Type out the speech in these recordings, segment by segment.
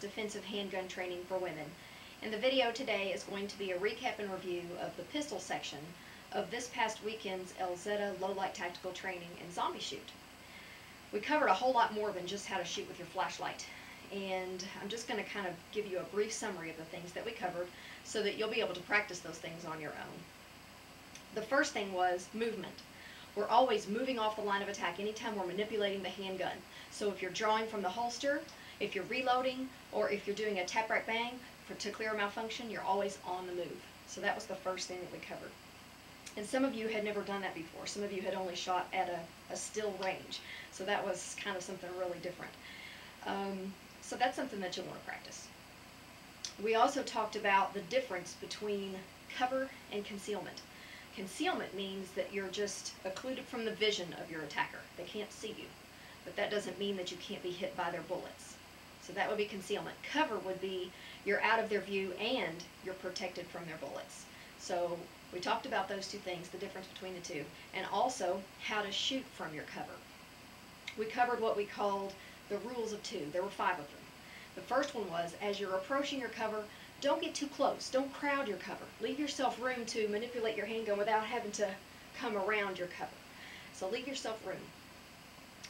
defensive handgun training for women. And the video today is going to be a recap and review of the pistol section of this past weekend's Elzetta low-light tactical training and zombie shoot. We covered a whole lot more than just how to shoot with your flashlight, and I'm just going to kind of give you a brief summary of the things that we covered so that you'll be able to practice those things on your own. The first thing was movement. We're always moving off the line of attack anytime we're manipulating the handgun. So if you're drawing from the holster, if you're reloading, or if you're doing a tap right bang to clear a malfunction, you're always on the move. So that was the first thing that we covered. And some of you had never done that before. Some of you had only shot at a still range. So that was kind of something really different. So that's something that you'll want to practice. We also talked about the difference between cover and concealment. Concealment means that you're just occluded from the vision of your attacker. They can't see you. But that doesn't mean that you can't be hit by their bullets. So that would be concealment. Cover would be you're out of their view and you're protected from their bullets. So we talked about those two things, the difference between the two, and also how to shoot from your cover. We covered what we called the rules of two. There were 5 of them. The first one was, as you're approaching your cover, don't get too close. Don't crowd your cover. Leave yourself room to manipulate your handgun without having to come around your cover. So leave yourself room.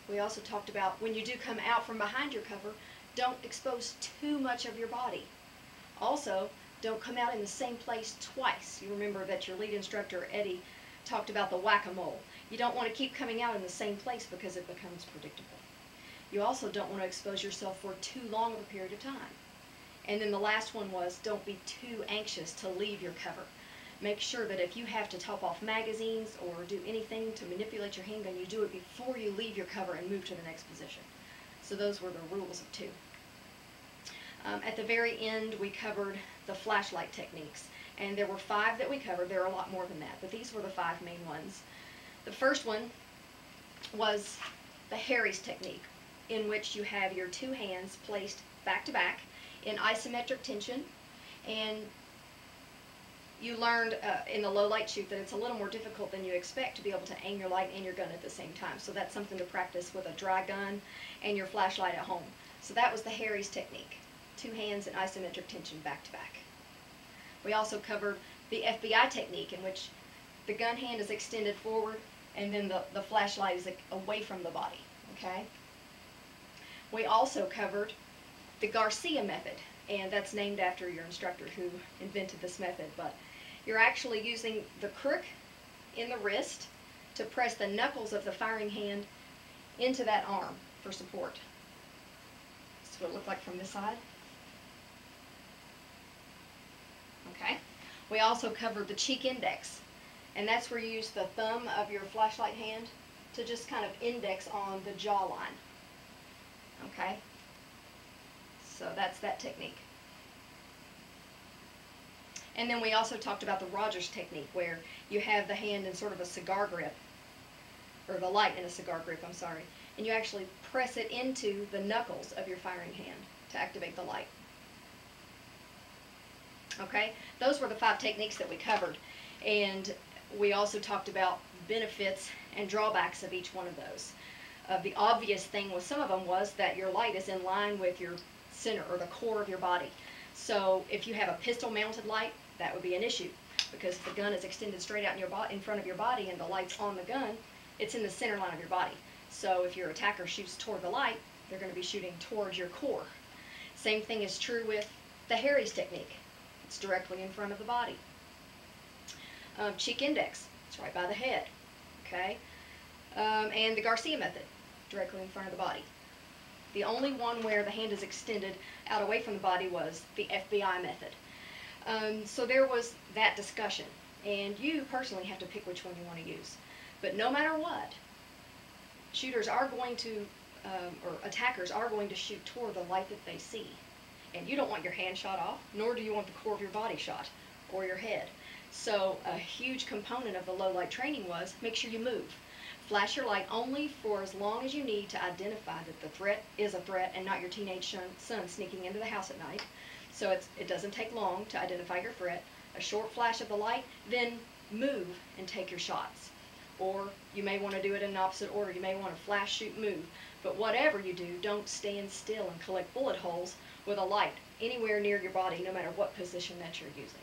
We also talked about when you do come out from behind your cover, don't expose too much of your body. Also, don't come out in the same place twice. You remember that your lead instructor, Eddie, talked about the whack-a-mole. You don't want to keep coming out in the same place because it becomes predictable. You also don't want to expose yourself for too long of a period of time. And then the last one was, don't be too anxious to leave your cover. Make sure that if you have to top off magazines or do anything to manipulate your handgun, you do it before you leave your cover and move to the next position. So those were the rules of 2. At the very end, we covered the flashlight techniques. And there were 5 that we covered. There are a lot more than that, but these were the 5 main ones. The first one was the Harry's technique, in which you have your 2 hands placed back to back in isometric tension, and you learned in the low light shoot that it's a little more difficult than you expect to be able to aim your light and your gun at the same time. So that's something to practice with a dry gun and your flashlight at home. So that was the Harry's technique. 2 hands in isometric tension back to back. We also covered the FBI technique, in which the gun hand is extended forward and then the flashlight is away from the body. Okay? We also covered the Garcia Method, and that's named after your instructor who invented this method, but you're actually using the crook in the wrist to press the knuckles of the firing hand into that arm for support. That's what it looked like from this side. Okay. We also covered the cheek index, and that's where you use the thumb of your flashlight hand to just kind of index on the jawline. Okay? So that's that technique. And then we also talked about the Rogers technique, where you have the hand in sort of a cigar grip, or the light in a cigar grip, I'm sorry, and you actually press it into the knuckles of your firing hand to activate the light. Okay? Those were the 5 techniques that we covered, and we also talked about benefits and drawbacks of each one of those. The obvious thing with some of them was that your light is in line with your center or the core of your body. So if you have a pistol mounted light, that would be an issue, because if the gun is extended straight out in front of your body and the light's on the gun, it's in the center line of your body. So if your attacker shoots toward the light, they're going to be shooting towards your core. Same thing is true with the Harry's technique. It's directly in front of the body. Cheek index, it's right by the head. Okay? And the Garcia Method, directly in front of the body. The only one where the hand is extended out away from the body was the FBI method. So there was that discussion, and you personally have to pick which one you want to use. But no matter what, shooters are going to, or attackers are going to shoot toward the light that they see. And you don't want your hand shot off, nor do you want the core of your body shot, or your head. So a huge component of the low light training was make sure you move. Flash your light only for as long as you need to identify that the threat is a threat and not your teenage son sneaking into the house at night. So it doesn't take long to identify your threat. A short flash of the light, then move and take your shots. Or you may want to do it in an opposite order. You may want to flash, shoot, move. But whatever you do, don't stand still and collect bullet holes with a light anywhere near your body, no matter what position that you're using.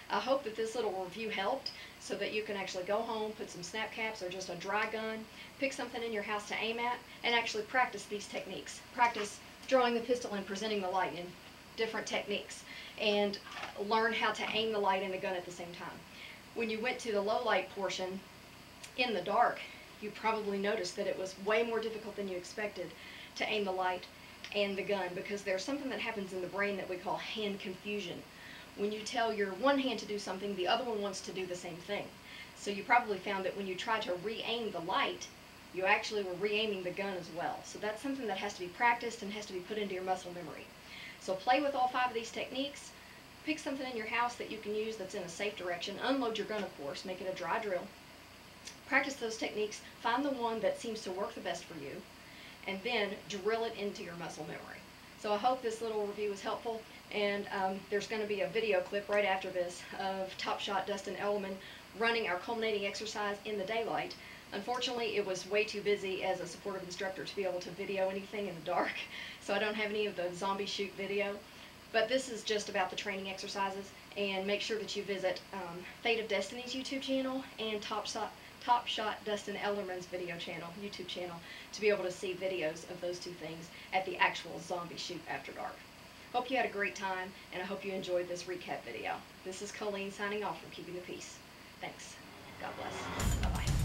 I hope that this little review helped so that you can actually go home, put some snap caps or just a dry gun, pick something in your house to aim at, and actually practice these techniques. Practice drawing the pistol and presenting the light in different techniques, and learn how to aim the light and the gun at the same time. When you went to the low light portion in the dark, you probably noticed that it was way more difficult than you expected to aim the light and the gun, because there's something that happens in the brain that we call hand confusion. When you tell your one hand to do something, the other one wants to do the same thing. So you probably found that when you tried to re-aim the light, you actually were re-aiming the gun as well. So that's something that has to be practiced and has to be put into your muscle memory. So play with all 5 of these techniques. Pick something in your house that you can use that's in a safe direction. Unload your gun, of course. Make it a dry drill. Practice those techniques. Find the one that seems to work the best for you, and then drill it into your muscle memory. So I hope this little review was helpful, and there's going to be a video clip right after this of Top Shot Dustin Ellerman running our culminating exercise in the daylight. Unfortunately, it was way too busy as a supportive instructor to be able to video anything in the dark, so I don't have any of the zombie shoot video. But this is just about the training exercises, and make sure that you visit Fate of Destiny's YouTube channel and Top Shot Dustin Ellerman's YouTube channel, to be able to see videos of those 2 things at the actual zombie shoot after dark. Hope you had a great time, and I hope you enjoyed this recap video. This is Colleen signing off from Keeping the Peace. Thanks. God bless. Bye-bye.